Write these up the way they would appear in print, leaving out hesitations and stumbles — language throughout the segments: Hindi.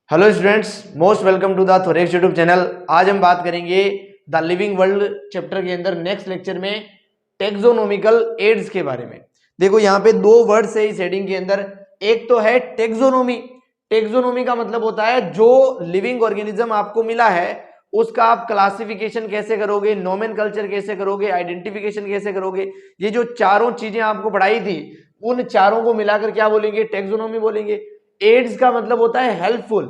Hello students, most welcome to the Thorax YouTube channel. आज हम बात करेंगे द लिविंग वर्ल्ड चैप्टर के अंदर नेक्स्ट लेक्चर में टेक्सोनोमिकल एड्स के बारे में। देखो यहाँ पे दो वर्ड्स है इस हेडिंग के अंदर। एक तो है टेक्सोनोमी। टेक्सोनोमी का मतलब होता है जो लिविंग ऑर्गेनिज्म आपको मिला है उसका आप क्लासिफिकेशन कैसे करोगे, नोमेनकल्चर कैसे करोगे, आइडेंटिफिकेशन कैसे करोगे। ये जो चारों चीजें आपको पढ़ाई थी उन चारों को मिलाकर क्या बोलेंगे? टेक्सोनोमी बोलेंगे। एड्स का मतलब होता है हेल्पफुल।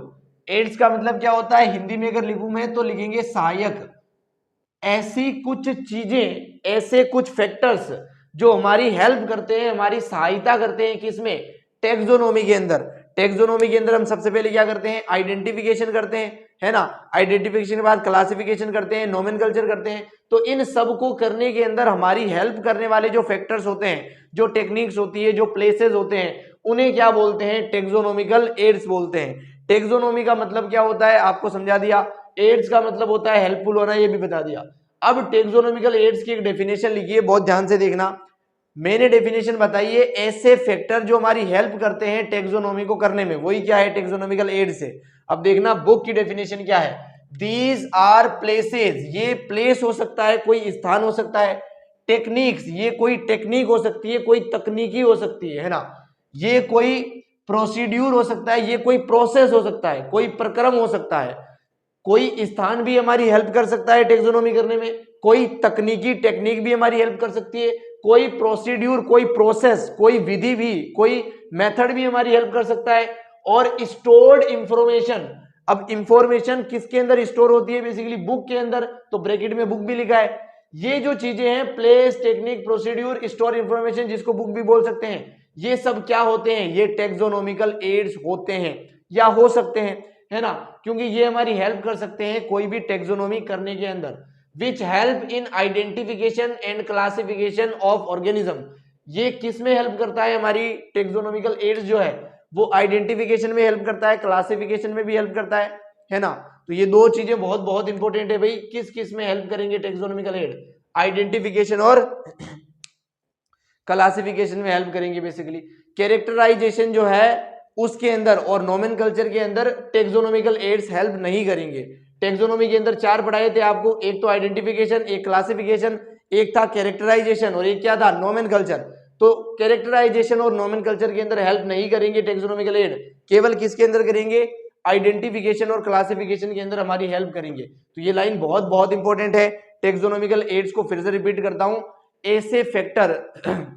एड्स का मतलब क्या होता है? हिंदी में अगर लिखूं मैं तो लिखेंगे सहायक। ऐसी कुछ चीजें, ऐसे कुछ फैक्टर्स जो हमारी हेल्प करते हैं, हमारी सहायता करते हैं किसमें? टेक्सोनोमी के अंदर। टेक्सोनोमी के अंदर हम सबसे पहले क्या करते हैं? आइडेंटिफिकेशन करते हैं, है ना। आइडेंटिफिकेशन के बाद क्लासिफिकेशन करते हैं, नोमेनकल्चर करते हैं। तो इन सब को करने के अंदर हमारी हेल्प करने वाले जो फैक्टर्स होते हैं, जो टेक्निक्स होती है, जो प्लेसेस होते हैं, उन्हें क्या बोलते हैं? टेक्सोनोमिकल एड्स बोलते हैं। टेक्सोनोमी का मतलब क्या होता है आपको समझा दिया। एड्स का मतलब होता है हेल्पफुल होना, ये भी बता दिया। अब टेक्सोनोमिकल एड्स की एक डेफिनेशन लिखिए, बहुत ध्यान से देखना। मैंने डेफिनेशन बताई है, ऐसे फैक्टर जो हमारी हेल्प करते हैं टेक्सोनोमी को करने में, वही क्या है? टेक्सोनोमिकल एड से। अब देखना बुक की डेफिनेशन क्या है। दीज आर प्लेसेस, ये प्लेस हो सकता है, कोई स्थान हो सकता है। टेक्निक्स, ये कोई टेक्निक हो सकती है, कोई तकनीकी हो सकती है ना। ये कोई प्रोसीड्यूर हो सकता है, ये कोई प्रोसेस हो सकता है, कोई प्रक्रम हो सकता है। कोई स्थान भी हमारी हेल्प कर सकता है टेक्सोनोमी करने में, कोई तकनीकी टेक्निक भी हमारी हेल्प कर सकती है, कोई प्रोसीड्यूर, कोई प्रोसेस, कोई विधि भी, कोई मेथड भी हमारी हेल्प कर सकता है। और स्टोर्ड इंफॉर्मेशन। अब इंफॉर्मेशन किसके अंदर स्टोर होती है? बेसिकली बुक के अंदर, तो ब्रैकेट में बुक भी लिखा है। ये जो चीजें हैं, place, technique, procedure, store information, जिसको बुक भी बोल सकते हैं, ये सब क्या होते हैं? ये टेक्सोनोमिकल एड्स होते हैं या हो सकते हैं, है ना। क्योंकि ये हमारी हेल्प कर सकते हैं कोई भी टेक्सोनोमी करने के अंदर। Which help in identification and classification of organism. ये किस में हेल्प करता है? हमारी टेक्सोनोमिकल एड्स जो है वो आइडेंटिफिकेशन में हेल्प करता है, क्लासिफिकेशन में भी हेल्प करता है ना। तो ये दो चीजें बहुत बहुत इंपॉर्टेंट है भाई। किस किस में हेल्प करेंगे टेक्सोनोमिकल एड? आइडेंटिफिकेशन और क्लासिफिकेशन में हेल्प करेंगे बेसिकली। कैरेक्टराइजेशन जो है उसके अंदर और नोमेनकल्चर के अंदर टेक्सोनोमिकल एड्स हेल्प नहीं करेंगे। टेक्सोनोमी के अंदर चार पढ़ाए थे आपको, एक तो आइडेंटिफिकेशन, एक क्लासिफिकेशन, एक था कैरेक्टराइजेशन और एक क्या था? नोमेनकल्चर। तो कैरेक्टराइजेशन और नोमेनकल्चर के अंदर हेल्प नहीं करेंगे टेक्सोनोमिकल एड, केवल किसके अंदर करेंगे? आइडेंटिफिकेशन और क्लासिफिकेशन के अंदर हमारी हेल्प करेंगे। तो ये लाइन बहुत बहुत इंपॉर्टेंट है। टेक्सोनोमिकल एड्स को फिर से रिपीट करता हूं, ऐसे फैक्टर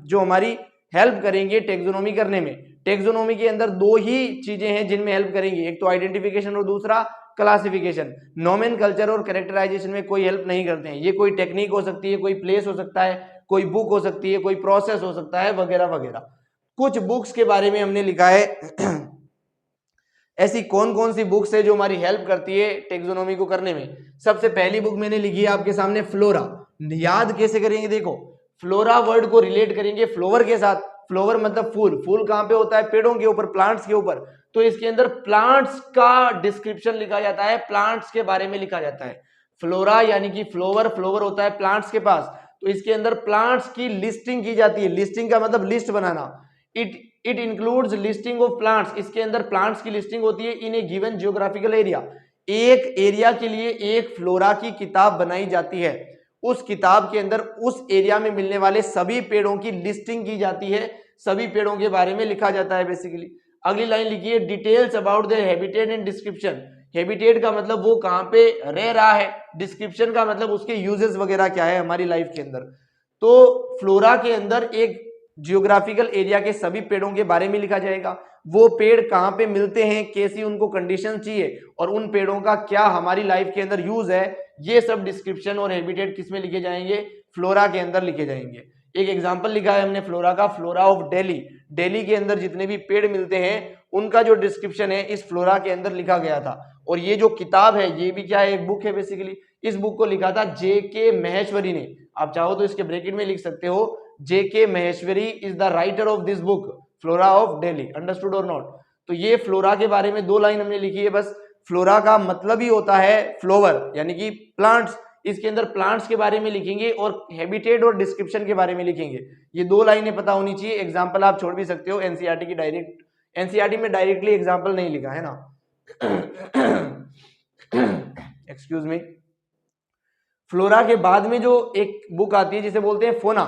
जो हमारी हेल्प करेंगे टेक्सोनोमी करने में। टेक्सोनोमी के अंदर दो ही चीजें हैं जिनमें हेल्प करेंगी, एक तो आइडेंटिफिकेशन और दूसरा क्लासिफिकेशन। नोमेनकल्चर और कैरेक्टराइजेशन में कोई हेल्प नहीं करते हैं। ये कोई टेक्निक हो सकती है, कोई प्लेस हो सकता है, कोई बुक हो सकती है, कोई प्रोसेस हो सकता है, वगैरह वगैरह। कुछ बुक्स के बारे में हमने लिखा है ऐसी कौन कौन सी बुक्स है जो हमारी हेल्प करती है टेक्सोनोमी को करने में। सबसे पहली बुक मैंने लिखी है आपके सामने, फ्लोरा। याद कैसे करेंगे? देखो, फ्लोरा वर्ड को रिलेट करेंगे फ्लोवर के साथ। फ्लोवर मतलब फूल। फूल कहां पे होता है? पेड़ों के ऊपर, प्लांट्स के ऊपर। तो इसके अंदर प्लांट्स का डिस्क्रिप्शन लिखा जाता है, प्लांट्स के बारे में लिखा जाता है। फ्लोरा यानी कि फ्लोवर, फ्लोवर होता है प्लांट्स के पास, तो इसके अंदर प्लांट्स की लिस्टिंग की जाती है। लिस्टिंग का मतलब list banana. It includes listing of plants. इसके अंदर प्लांट्स की लिस्टिंग होती है इन ए गिवन जियोग्राफिकल एरिया। एक एरिया के लिए एक फ्लोरा की किताब बनाई जाती है। उस किताब के अंदर उस एरिया में मिलने वाले सभी पेड़ों की लिस्टिंग की जाती है, सभी पेड़ों के बारे में लिखा जाता है बेसिकली। अगली लाइन लिखिए, details about their habitat and description. Habitat का मतलब वो कहां पे रह रहा है, डिस्क्रिप्शन का मतलब उसके यूजेस वगैरह क्या है हमारी लाइफ के अंदर। तो फ्लोरा के अंदर एक जियोग्राफिकल एरिया के सभी पेड़ों के बारे में लिखा जाएगा। वो पेड़ कहां पे मिलते हैं, कैसी उनको कंडीशन चाहिए और उन पेड़ों का क्या हमारी लाइफ के अंदर यूज है, ये सब डिस्क्रिप्शन और हैबिटेट किसमें लिखे जाएंगे? फ्लोरा के अंदर लिखे जाएंगे। एक एग्जांपल लिखा है हमने फ्लोरा का, फ्लोरा ऑफ दिल्ली। दिल्ली के अंदर जितने भी पेड़ मिलते हैं उनका जो डिस्क्रिप्शन है इस फ्लोरा के अंदर लिखा गया था। और ये जो किताब है ये भी क्या है? एक बुक है बेसिकली। इस बुक को लिखा था J.K. महेश्वरी ने। आप चाहो तो इसके ब्रैकेट में लिख सकते हो, J.K. Maheshwari is the writer of this book flora of Delhi. Understood और नॉट? तो ये फ्लोरा के बारे में दो लाइन हमने लिखी है बस। फ्लोरा का मतलब ही होता है फ्लोवर यानी कि प्लांट्स। इसके अंदर प्लांट्स के बारे में लिखेंगे और हैबिटेट और डिस्क्रिप्शन के बारे में लिखेंगे। ये दो लाइनें पता होनी चाहिए। एग्जांपल आप छोड़ भी सकते हो, एनसीईआरटी की डायरेक्ट, एनसीईआरटी में डायरेक्टली एग्जांपल नहीं लिखा है ना। Excuse me. फ्लोरा के बाद में जो एक बुक आती है जिसे बोलते हैं फोना,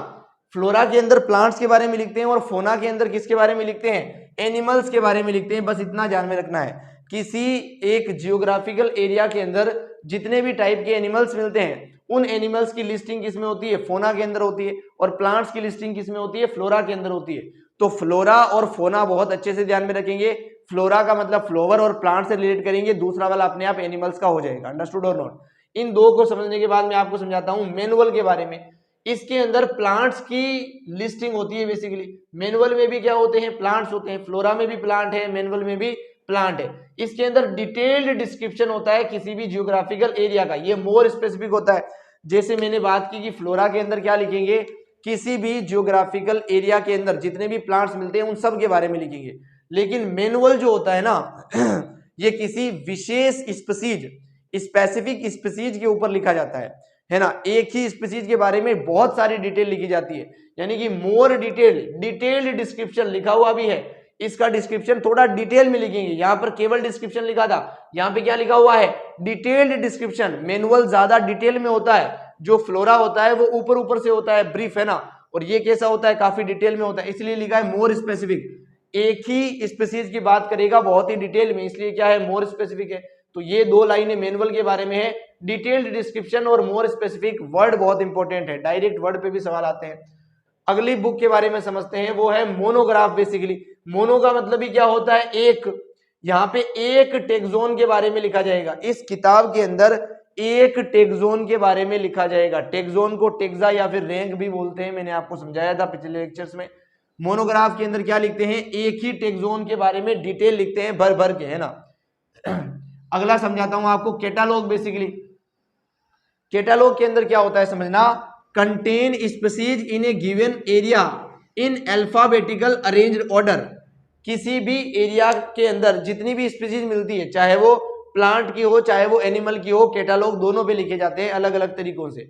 फ्लोरा के अंदर प्लांट्स के बारे में लिखते हैं और फोना के अंदर किसके बारे में लिखते हैं, एनिमल्स के बारे में लिखते हैं। बस इतना ध्यान में रखना है, किसी एक जियोग्राफिकल एरिया के अंदर जितने भी टाइप के एनिमल्स मिलते हैं उन एनिमल्स की लिस्टिंग किसमें होती है, फोना के अंदर होती है, और प्लांट्स की लिस्टिंग किसमें होती है, फ्लोरा के अंदर होती है। तो फ्लोरा और फोना बहुत अच्छे से ध्यान में रखेंगे। फ्लोरा का मतलब फ्लोवर और प्लांट से रिलेट करेंगे, दूसरा वाला अपने आप एनिमल्स का हो जाएगा। अंडरस्टूड और नॉट? इन दो को समझने के बाद मैं आपको समझाता हूं मैनुअल के बारे में। इसके अंदर प्लांट्स की लिस्टिंग होती है बेसिकली। मैनुअल में भी क्या होते हैं, प्लांट्स होते हैं। फ्लोरा में भी प्लांट है, मैनुअल में भी प्लांट है। इसके अंदर डिटेल्ड डिस्क्रिप्शन होता है किसी भी जियोग्राफिकल एरिया का, ये मोर स्पेसिफिक होता है। जैसे मैंने बात की कि फ्लोरा के अंदर क्या लिखेंगे, किसी भी जियोग्राफिकल एरिया के अंदर जितने भी प्लांट्स मिलते हैं उन सब के बारे में लिखेंगे। लेकिन मैनुअल जो होता है ना ये किसी विशेष स्पीसीज, स्पेसिफिक स्पीसीज के ऊपर लिखा जाता है ना। एक ही स्पीसीज के बारे में बहुत सारी डिटेल लिखी जाती है, यानी कि मोर डिटेल्ड डिस्क्रिप्शन लिखा हुआ भी है। इसका डिस्क्रिप्शन थोड़ा डिटेल में लिखेंगे। यहाँ पर केवल डिस्क्रिप्शन लिखा था, यहाँ पे क्या लिखा हुआ है, डिटेल्ड डिस्क्रिप्शन। मैनुअल ज्यादा डिटेल में होता है, जो फ्लोरा होता है वो ऊपर ऊपर से होता है, ब्रीफ है ना, और ये कैसा होता है, काफी डिटेल में होता है, इसलिए लिखा है मोर स्पेसिफिक। एक ही स्पीसीज की बात करेगा बहुत ही डिटेल में, इसलिए क्या है, मोर स्पेसिफिक है। तो ये दो लाइनें मैनुअल के बारे में है, डिटेल्ड डिस्क्रिप्शन और मोर स्पेसिफिक। वर्ड बहुत इंपॉर्टेंट है, डायरेक्ट वर्ड पे भी सवाल आते हैं। अगली बुक के बारे में समझते हैं, वो है मोनोग्राफ। बेसिकली मोनो का मतलब ही क्या होता है, एक। यहाँ पे एक टेक्सोन के बारे में लिखा जाएगा। इस किताब के अंदर एक टेक्सोन के बारे में लिखा जाएगा। टेक्सोन को टेक्सा या फिर रैंक भी बोलते हैं, मैंने आपको समझाया था पिछले लेक्चर्स में। मोनोग्राफ के अंदर क्या लिखते हैं, एक ही टेक्सोन के बारे में डिटेल लिखते हैं, भर भर के, है ना। अगला समझाता हूं आपको, कैटालॉग। बेसिकली कैटालॉग के अंदर क्या होता है समझना, contain species in A given area in alphabetical arranged order. किसी भी एरिया के अंदर जितनी भी स्पीसीज मिलती है, चाहे वो प्लांट की हो चाहे वो एनिमल की हो, कैटालॉग दोनों पे लिखे जाते हैं अलग अलग तरीकों से।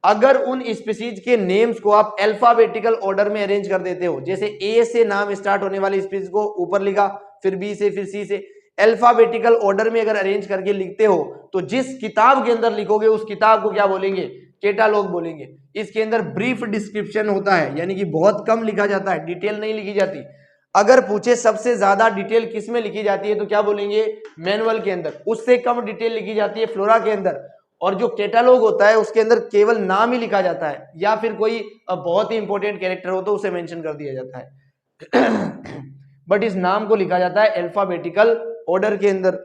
अगर उन स्पीसीज के नेम्स को आप अल्फाबेटिकल ऑर्डर में अरेंज कर देते हो, जैसे ए से नाम स्टार्ट होने वाली स्पीसीज को ऊपर लिखा, फिर बी से, फिर सी से, अल्फाबेटिकल ऑर्डर में अगर अरेंज करके लिखते हो, तो जिस किताब के अंदर लिखोगे उस किताब को क्या बोलेंगे, कैटालॉग बोलेंगे। इसके अंदर ब्रीफ डिस्क्रिप्शन होता है, यानी कि बहुत कम लिखा जाता है, डिटेल नहीं लिखी जाती। अगर पूछे सबसे ज्यादा डिटेल किस में लिखी जाती है, तो क्या बोलेंगे, मैनुअल के अंदर। उससे कम डिटेल लिखी जाती है फ्लोरा के अंदर। और जो कैटालॉग होता है उसके अंदर केवल नाम ही लिखा जाता है, या फिर कोई बहुत ही इंपॉर्टेंट कैरेक्टर हो तो उसे मेंशन कर दिया जाता है। बट इस नाम को लिखा जाता है अल्फाबेटिकल ऑर्डर के अंदर।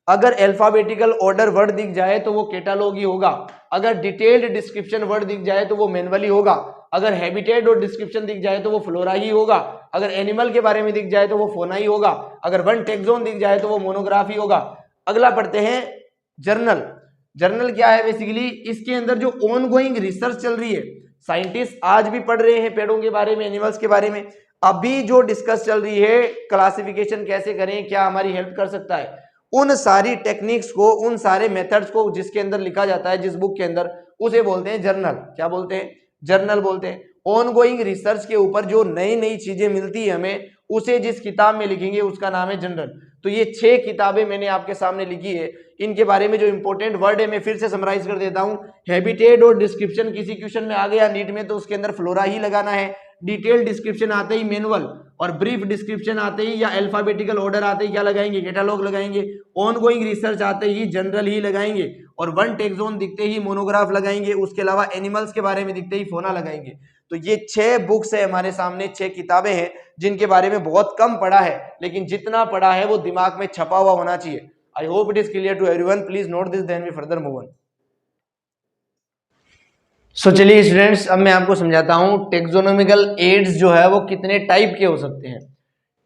अगर अल्फाबेटिकल ऑर्डर वर्ड दिख जाए तो वो कैटालॉग ही होगा। अगर डिटेल्ड डिस्क्रिप्शन वर्ड दिख जाए तो वो मैनुअल ही होगा। अगर हैबिटेट और डिस्क्रिप्शन दिख जाए तो वो फ्लोरा ही होगा। अगर एनिमल के बारे में दिख जाए तो वो फोना ही होगा। अगर वन टेक्सोन दिख जाए तो वो मोनोग्राफ ही होगा। अगला पढ़ते हैं जर्नल। जर्नल क्या है, बेसिकली इसके अंदर जो ऑनगोइंग रिसर्च चल रही है, साइंटिस्ट आज भी पढ़ रहे हैं पेड़ों के बारे में, एनिमल्स के बारे में। अभी जो डिस्कस चल रही है, क्लासिफिकेशन कैसे करें, क्या हमारी हेल्प कर सकता है, उन सारी टेक्निक्स को, उन सारे मेथड्स को जिसके अंदर लिखा जाता है, जिस बुक के अंदर, उसे बोलते हैं जर्नल। क्या बोलते हैं, जर्नल बोलते हैं। ऑनगोइंग रिसर्च के ऊपर जो नई नई चीजें मिलती है हमें, उसे जिस किताब में लिखेंगे उसका नाम है जर्नल। तो ये 6 किताबें मैंने आपके सामने लिखी है। इनके बारे में जो इंपॉर्टेंट वर्ड है मैं फिर से समराइज कर देता हूं। हैबिटेट और डिस्क्रिप्शन किसी क्वेश्चन में आ गया नीट में तो उसके अंदर फ्लोरा ही लगाना है। डिटेल डिस्क्रिप्शन आते ही मैनुअल, और ब्रीफ डिस्क्रिप्शन आते ही या अल्फाबेटिकल ऑर्डर आते ही क्या लगाएंगे, कैटालॉग लगाएंगे। ऑनगोइंग रिसर्च आते ही जनरल ही लगाएंगे, और वन टेक्सोन दिखते ही मोनोग्राफ लगाएंगे। उसके अलावा एनिमल्स के बारे में दिखते ही फोना लगाएंगे। तो ये 6 बुक्स है हमारे सामने, 6 किताबें हैं जिनके बारे में बहुत कम पढ़ा है, लेकिन जितना पढ़ा है वो दिमाग में छपा हुआ होना चाहिए। I hope it is clear to everyone. Please note this, then we further move on. So चलिए स्टूडेंट्स, अब मैं आपको समझाता हूं टेक्सोनोमिकल एड्स जो है वो कितने टाइप के हो सकते हैं।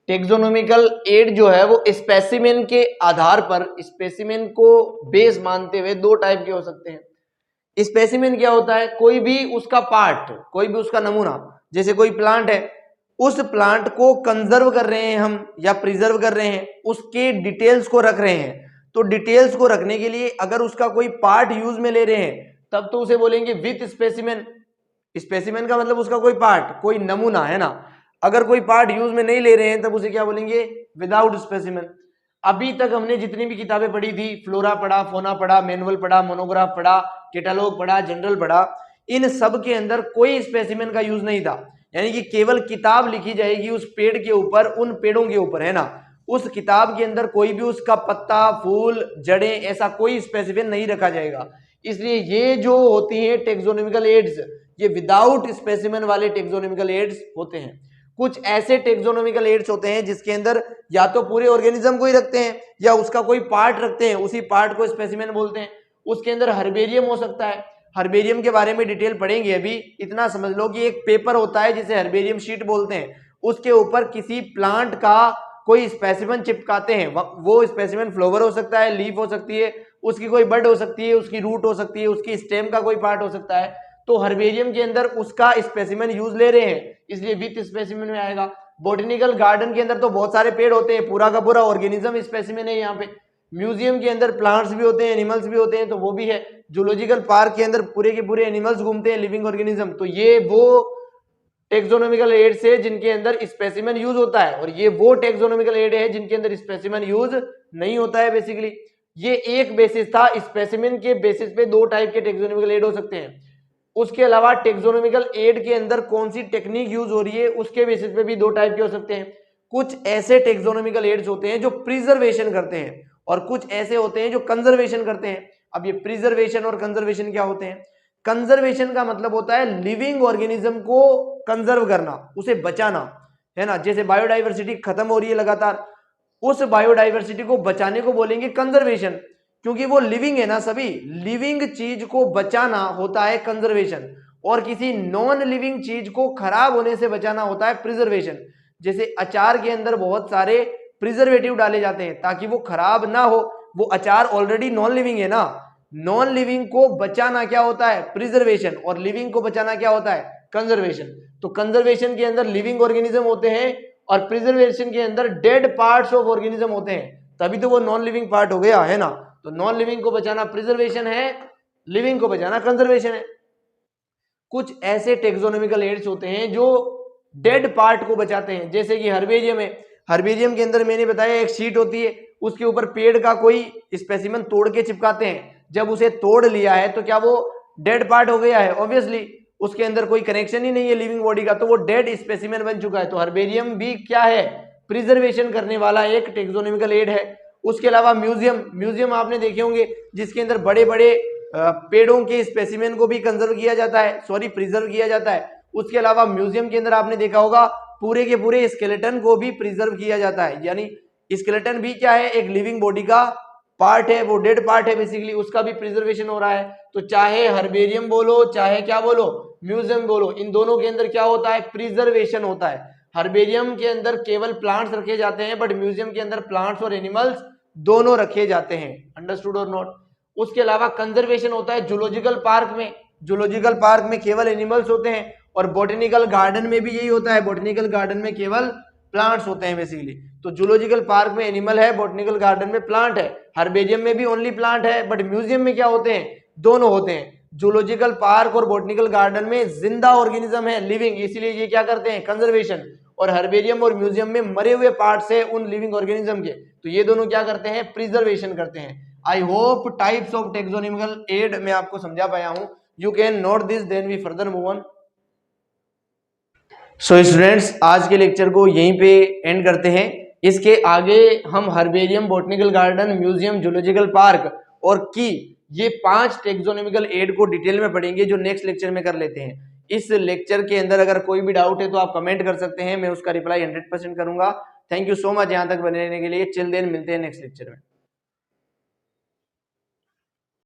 टेक्सोनोमिकल एड जो है वो स्पेसिमेन के आधार पर, स्पेसिमेन को बेस मानते हुए 2 टाइप के हो सकते हैं। स्पेसिमेन क्या होता है, कोई भी उसका पार्ट, कोई भी उसका नमूना, जैसे कोई प्लांट है, उस प्लांट को कंजर्व कर रहे हैं हम या प्रिजर्व कर रहे हैं, उसके डिटेल्स को रख रहे हैं। तो डिटेल्स को रखने के लिए अगर उसका कोई पार्ट यूज में ले रहे हैं तब तो उसे बोलेंगे विथ स्पेसिमेन। स्पेसिमेन का मतलब उसका कोई पार्ट, कोई नमूना, है ना। अगर कोई पार्ट यूज में नहीं ले रहे हैं तब उसे क्या बोलेंगे, विदाउट स्पेसिमेन। अभी तक हमने जितनी भी किताबें पढ़ी थी, फ्लोरा पढ़ा, फोना पढ़ा, मैनुअल पढ़ा, मोनोग्राफ पढ़ा, कैटालॉग पढ़ा, जनरल पढ़ा, इन सब के अंदर कोई स्पेसिमेन का यूज नहीं था। यानी कि केवल किताब लिखी जाएगी उस पेड़ के ऊपर, उन पेड़ों के ऊपर, है ना। उस किताब के अंदर कोई भी उसका पत्ता, फूल, जड़ें, ऐसा कोई स्पेसिफिक नहीं रखा जाएगा। इसलिए ये जो होती हैं टेक्सोनॉमिकल एड्स, ये विदाउट स्पेसिमेन वाले टेक्सोनॉमिकल एड्स होते हैं। कुछ ऐसे टेक्सोनॉमिकल एड्स होते हैं जिसके अंदर या तो पूरे ऑर्गेनिज्म को ही रखते हैं या उसका कोई पार्ट रखते हैं, उसी पार्ट को स्पेसिमेन बोलते हैं। उसके अंदर हर्बेरियम हो सकता है। हर्बेरियम के बारे में डिटेल पढ़ेंगे अभी। इतना समझ लो कि एक पेपर होता है जिसे हर्बेरियम शीट बोलते हैं, उसके ऊपर किसी प्लांट का कोई स्पेसिमेन चिपकाते हैं। वो स्पेसिमेन फ्लावर हो सकता है, लीफ हो सकती है, उसकी कोई बड हो सकती है, उसकी रूट हो सकती है, उसकी स्टेम का कोई पार्ट हो सकता है। तो हर्बेरियम के अंदर उसका स्पेसिमेन यूज ले रहे हैं, इसलिए विथ स्पेसिमेन में आएगा। बॉटनिकल गार्डन के अंदर तो बहुत सारे पेड़ होते हैं, पूरा का पूरा ऑर्गेनिज्म स्पेसिमेन है यहाँ पे। म्यूजियम के अंदर प्लांट्स भी होते हैं, एनिमल्स भी होते हैं, तो वो भी है। जूलॉजिकल पार्क के अंदर पूरे के पूरे एनिमल्स घूमते हैं, लिविंग ऑर्गेनिज्म। तो ये वो टेक्सोनॉमिकल एड्स है जिनके अंदर स्पेसिमेन यूज होता है, और ये वो टेक्सोनॉमिकल एड है जिनके अंदर स्पेसिमेन यूज नहीं होता है। बेसिकली ये एक बेसिस था, स्पेसिमेन के बेसिस पे दो टाइप के टेक्सोनॉमिकल एड हो सकते हैं। उसके अलावा टेक्सोनॉमिकल एड के अंदर कौन सी टेक्निक यूज हो रही है उसके बेसिस पे भी दो टाइप के हो सकते हैं। कुछ ऐसे टेक्सोनॉमिकल एड्स होते हैं जो प्रिजर्वेशन करते हैं, और कुछ ऐसे होते हैं जो कंजर्वेशन करते हैं। अब ये प्रिजर्वेशन और कंजर्वेशन क्या होते हैं? कंजर्वेशन का मतलब होता है लिविंग ऑर्गेनिज्म को कंजर्व करना, उसे बचाना, है ना। जैसे बायोडाइवर्सिटी खत्म हो रही है लगातार, उस बायोडाइवर्सिटी को बचाने को बोलेंगे कंजर्वेशन, क्योंकि वो लिविंग है ना। सभी लिविंग चीज को बचाना होता है कंजर्वेशन, और किसी नॉन लिविंग चीज को खराब होने से बचाना होता है प्रिजर्वेशन। जैसे अचार के अंदर बहुत सारे प्रिजर्वेटिव डाले जाते हैं ताकि वो खराब ना हो। वो अचार ऑलरेडी नॉन लिविंग है ना। नॉन लिविंग को बचाना क्या होता है? प्रिजर्वेशन। और लिविंग को बचाना क्या होता है? कंजर्वेशन। तो कंजर्वेशन के अंदर लिविंग ऑर्गेनिज्म होते हैं और प्रिजर्वेशन के अंदर डेड पार्ट्स ऑफ ऑर्गेनिज्म होते हैं, तभी तो वो नॉन लिविंग पार्ट हो गया, है ना। तो नॉन लिविंग को बचाना प्रिजर्वेशन है, लिविंग को बचाना कंजर्वेशन है। कुछ ऐसे टेक्सोनॉमिकल एड्स होते हैं जो डेड पार्ट को बचाते हैं, जैसे कि हर्बेरियम है। हर्बेरियम के अंदर मैंने बताया एक शीट होती है, उसके ऊपर पेड़ का कोई स्पेसिमेन तोड़ के चिपकाते हैं। जब उसे तोड़ लिया है तो क्या वो डेड पार्ट हो गया है? ऑब्वियसली उसके अंदर कोई कनेक्शन ही नहीं है लिविंग बॉडी का, तो वो डेड स्पेसिमेन बन चुका है। तो हर्बेरियम भी क्या है? प्रिजर्वेशन करने वाला एक टेक्सोनॉमिकल एड है। उसके अलावा म्यूजियम आपने देखे होंगे जिसके अंदर बड़े बड़े पेड़ों के स्पेसिमेन को भी कंजर्व किया जाता है, सॉरी प्रिजर्व किया जाता है। उसके अलावा म्यूजियम के अंदर आपने देखा होगा पूरे के पूरे स्केलेटन को भी प्रिजर्व किया जाता है। यानी स्केलेटन भी क्या है? एक लिविंग बॉडी का पार्ट है, वो डेड पार्ट है बेसिकली, उसका भी प्रिजर्वेशन हो रहा है। तो चाहे हर्बेरियम बोलो, चाहे क्या बोलो, म्यूजियम बोलो, इन दोनों के अंदर क्या होता है? प्रिजर्वेशन होता है। हर्बेरियम के अंदर केवल प्लांट्स रखे जाते हैं, बट म्यूजियम के अंदर प्लांट्स और एनिमल्स दोनों रखे जाते हैं। अंडरस्टूड और नॉट? उसके अलावा कंजर्वेशन होता है जूलॉजिकल पार्क में। जूलॉजिकल पार्क में केवल एनिमल्स होते हैं, और बॉटनिकल गार्डन में भी यही होता है। बॉटनिकल गार्डन में केवल प्लांट्स होते हैं बेसिकली। तो जूलॉजिकल पार्क में एनिमल है, बॉटनिकल गार्डन में प्लांट है। हर्बेरियम में भी ओनली प्लांट है, बट म्यूजियम में क्या होते हैं? दोनों होते हैं। जूलॉजिकल पार्क और बॉटनिकल गार्डन में जिंदा ऑर्गेनिज्म है, लिविंग, इसीलिए ये क्या करते हैं? कंजर्वेशन। और हर्बेरियम और म्यूजियम में मरे हुए पार्ट्स है उन लिविंग ऑर्गेनिज्म के, तो ये दोनों क्या करते हैं? प्रिजर्वेशन करते हैं। I hope types of taxonomical aid मैं आपको समझा पाया हूं। You can note this, then we further move on. So students, आज के लेक्चर को यहीं पे एंड करते हैं। इसके आगे हम herbarium, botanical garden, museum, zoological park और की, ये 5 टेक्सोनॉमिकल एड को डिटेल में पढ़ेंगे जो नेक्स्ट लेक्चर में कर लेते हैं। इस लेक्चर के अंदर अगर कोई भी डाउट है तो आप कमेंट कर सकते हैं, मैं उसका रिप्लाई 100% करूंगा। थैंक यू सो मच यहाँ तक बने रहने के लिए। चिल देन, मिलते हैं नेक्स्ट लेक्चर में।